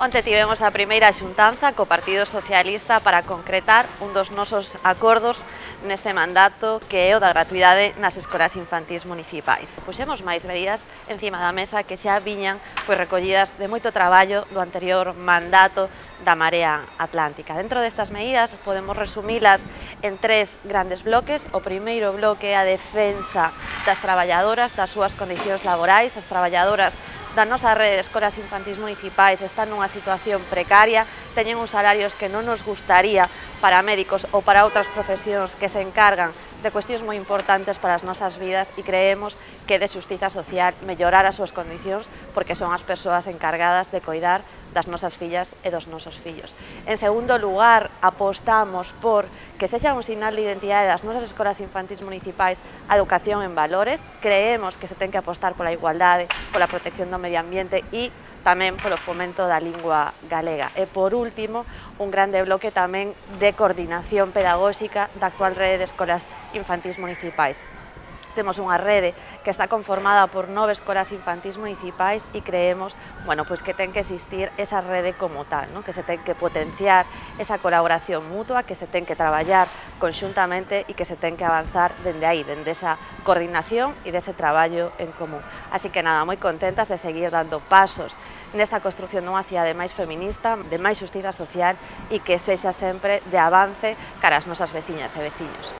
Onte tivemos a primeira xuntanza co Partido Socialista para concretar un dos nosos acordos neste mandato, que é o da gratuidade nas escolas infantís municipais. Puxemos máis medidas encima da mesa que xa viñan recollidas de moito traballo do anterior mandato da Marea Atlántica. Dentro destas medidas podemos resumilas en tres grandes bloques. O primeiro bloque é a defensa das traballadoras, das súas condicións laborais. As traballadoras da nosa rede de escolas infantís municipais están nunha situación precaria, teñen uns salarios que non nos gustaría para médicos ou para outras profesións que se encargan de cuestións moi importantes para as nosas vidas, e creemos que é de xustiza social mellorar as súas condicións porque son as persoas encargadas de coidar das nosas fillas e dos nosos fillos. En segundo lugar, apostamos por que sexa un sinal de identidade das nosas escolas infantís municipais a educación en valores. Creemos que se ten que apostar pola igualdade, pola protección do medio ambiente e tamén polo fomento da lingua galega. E, por último, un grande bloque tamén de coordinación pedagóxica da actual rede de escolas infantís municipais. Temos unha rede que está conformada por 9 escolas infantís municipais e creemos que ten que existir esa rede como tal, que se ten que potenciar esa colaboración mutua, que se ten que traballar conxuntamente e que se ten que avanzar dende aí, dende esa coordinación e dese traballo en común. Así que nada, moi contentas de seguir dando pasos nesta construción dunha cidade máis feminista, de máis xustiza social e que sexa sempre de avance cara ás nosas veciñas e veciños.